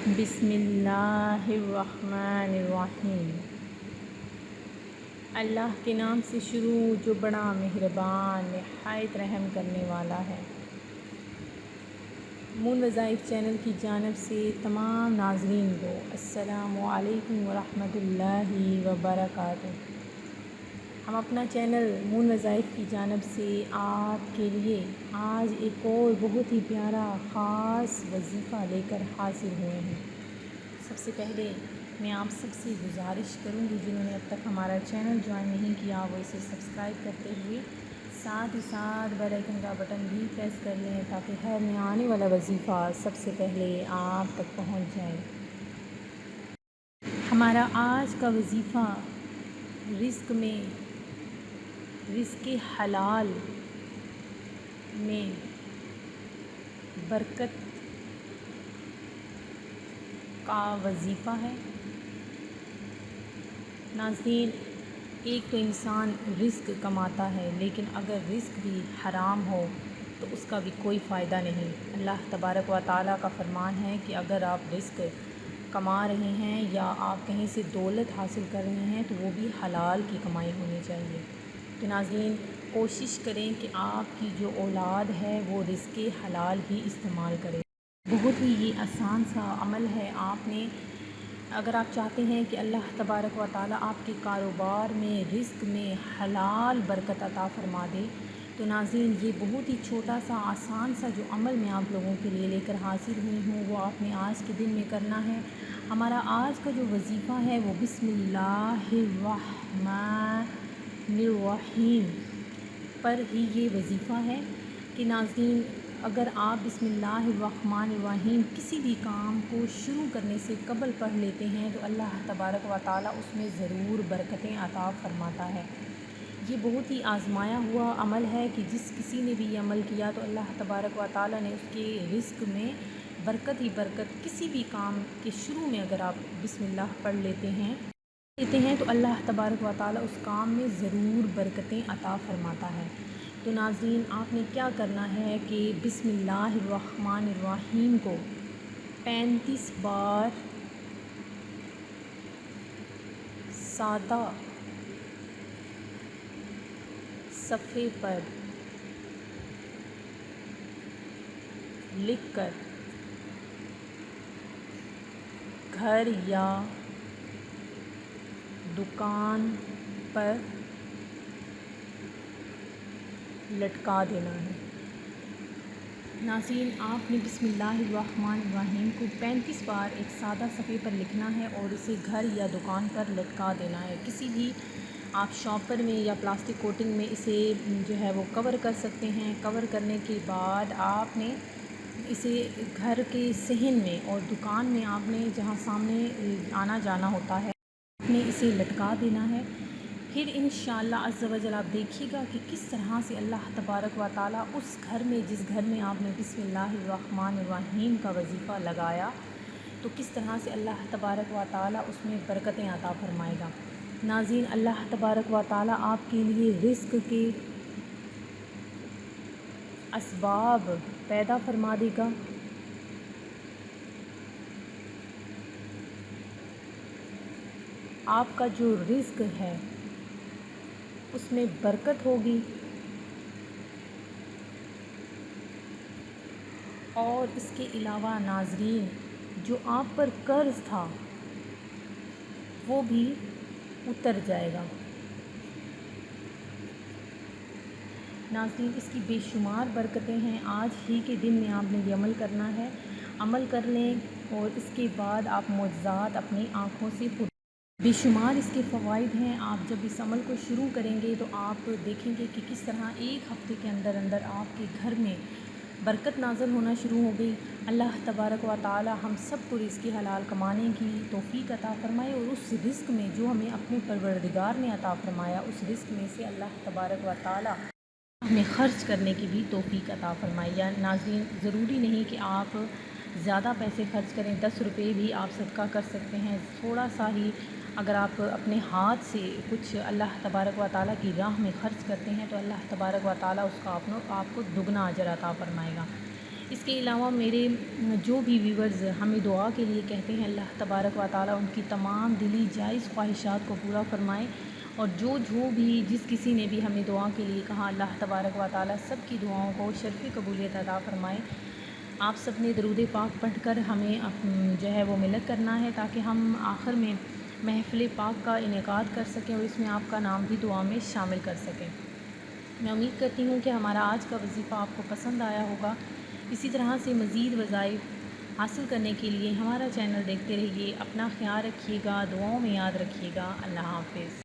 بسم اللہ الرحمن الرحیم۔ اللہ کے نام سے شروع جو بڑا مہربان نہایت رحم کرنے والا ہے۔ مون وظائف چینل کی جانب سے تمام ناظرین کو السلام علیکم ورحمۃ اللہ وبرکاتہ۔ ہم اپنا چینل مون وظائف کی جانب سے آپ کے لیے آج ایک اور بہت ہی پیارا خاص وظیفہ لے کر حاضر ہوئے ہیں۔ سب سے پہلے میں آپ سب سے گزارش کروں گی جنہوں نے اب تک ہمارا چینل جوائن نہیں کیا وہ اسے سبسکرائب کرتے ہوئے ساتھ ہی ساتھ بیل آئیکن کا بٹن بھی پریس کر لیں تاکہ ہر نیا آنے والا وظیفہ سب سے پہلے آپ تک پہنچ جائے۔ ہمارا آج کا وظیفہ رزق حلال میں برکت کا وظیفہ ہے۔ ناظرین، ایک تو انسان رزق کماتا ہے لیکن اگر رزق بھی حرام ہو تو اس کا بھی کوئی فائدہ نہیں۔ اللہ تبارک و تعالیٰ کا فرمان ہے کہ اگر آپ رزق کما رہے ہیں یا آپ کہیں سے دولت حاصل کر رہے ہیں تو وہ بھی حلال کی کمائی ہونی چاہیے۔ تو ناظرین، کوشش کریں کہ آپ کی جو اولاد ہے وہ رزق حلال ہی استعمال کرے۔ بہت ہی یہ آسان سا عمل ہے۔ اگر آپ چاہتے ہیں کہ اللہ تبارک و تعالیٰ آپ کے کاروبار میں رزق میں حلال برکت عطا فرما دے تو ناظرین یہ بہت ہی چھوٹا سا آسان سا جو عمل میں آپ لوگوں کے لیے لے کر حاضر ہوئی ہوں وہ آپ نے آج کے دن میں کرنا ہے۔ ہمارا آج کا جو وظیفہ ہے وہ بسم اللہ الرحمن الرحیم پر ہی یہ وظیفہ ہے کہ ناظرین اگر آپ بسم اللہ الرحمن الرحیم کسی بھی کام کو شروع کرنے سے قبل پڑھ لیتے ہیں تو اللہ تبارک و تعالیٰ اس میں ضرور برکتیں عطا فرماتا ہے۔ یہ بہت ہی آزمایا ہوا عمل ہے کہ جس کسی نے بھی یہ عمل کیا تو اللہ تبارک و تعالیٰ نے اس کے رزق میں برکت ہی برکت، کسی بھی کام کے شروع میں اگر آپ بسم اللہ پڑھ لیتے ہیں تو اللہ تبارک و تعالیٰ اس کام میں ضرور برکتیں عطا فرماتا ہے۔ تو ناظرین آپ نے کیا کرنا ہے کہ بسم اللہ الرحمن الرحیم کو 35 بار سادہ صفحے پر لکھ کر گھر یا دکان پر لٹکا دینا ہے۔ ناظرین آپ نے بسم اللہ الرحمن الرحیم کو 35 بار ایک سادہ صفحے پر لکھنا ہے اور اسے گھر یا دکان پر لٹکا دینا ہے۔ کسی بھی آپ شاپر میں یا پلاسٹک کوٹنگ میں اسے جو ہے وہ کور کر سکتے ہیں۔ کور کرنے کے بعد آپ نے اسے گھر کے صحن میں اور دکان میں آپ نے جہاں سامنے آنا جانا ہوتا ہے آپ نے اسے لٹکا دینا ہے۔ پھر انشاءاللہ عز و جل آپ دیکھیے گا کہ کس طرح سے اللہ تبارک و تعالیٰ اس گھر میں جس گھر میں آپ نے بسم اللہ الرحمن الرحیم کا وظیفہ لگایا تو کس طرح سے اللہ تبارک و تعالیٰ اس میں برکتیں عطا فرمائے گا۔ ناظرین اللہ تبارک و تعالیٰ آپ کے لیے رزق کے اسباب پیدا فرما دے گا۔ آپ کا جو رزق ہے اس میں برکت ہوگی اور اس کے علاوہ ناظرین جو آپ پر قرض تھا وہ بھی اتر جائے گا۔ ناظرین اس کی بے شمار برکتیں ہیں۔ آج ہی کے دن میں آپ نے یہ عمل کرنا ہے۔ عمل کر لیں اور اس کے بعد آپ معجزات اپنی آنکھوں سے خود بے شمار اس کے فوائد ہیں۔ آپ جب اس عمل کو شروع کریں گے تو آپ دیکھیں گے کہ کس طرح ایک ہفتے کے اندر اندر آپ کے گھر میں برکت نازل ہونا شروع ہو گئی۔ اللہ تبارک و تعالی ہم سب کو رزق حلال کمانے کی توفیق عطا فرمائے اور اس رزق میں جو ہمیں اپنے پروردگار نے عطا فرمایا اس رزق میں سے اللہ تبارک و تعالی ہمیں خرچ کرنے کی بھی توفیق عطا فرمائے۔ یا ناظرین ضروری نہیں کہ آپ زیادہ پیسے خرچ کریں، 10 روپے بھی آپ صدقہ کر سکتے ہیں۔ تھوڑا سا ہی اگر آپ اپنے ہاتھ سے کچھ اللہ تبارک و تعالیٰ کی راہ میں خرچ کرتے ہیں تو اللہ تبارک و تعالیٰ اس کا آپ کو دگنا اجر عطا فرمائے گا۔ اس کے علاوہ میرے جو بھی ویورز ہمیں دعا کے لیے کہتے ہیں، اللہ تبارک و تعالیٰ ان کی تمام دلی جائز خواہشات کو پورا فرمائے، اور جو بھی جس کسی نے بھی ہمیں دعا کے لیے کہا، اللہ تبارک و تعالیٰ سب کی دعاؤں کو شرفِ قبولیت عطا فرمائے۔ آپ سب نے درود پاک پڑھ کر ہمیں جو ہے وہ ملت کرنا ہے، تاکہ ہم آخر میں محفل پاک کا انعقاد کر سکیں اور اس میں آپ کا نام بھی دعا میں شامل کر سکیں۔ میں امید کرتی ہوں کہ ہمارا آج کا وظیفہ آپ کو پسند آیا ہوگا۔ اسی طرح سے مزید وظائف حاصل کرنے کے لیے ہمارا چینل دیکھتے رہیے۔ اپنا خیال رکھیے گا، دعاؤں میں یاد رکھیے گا۔ اللہ حافظ۔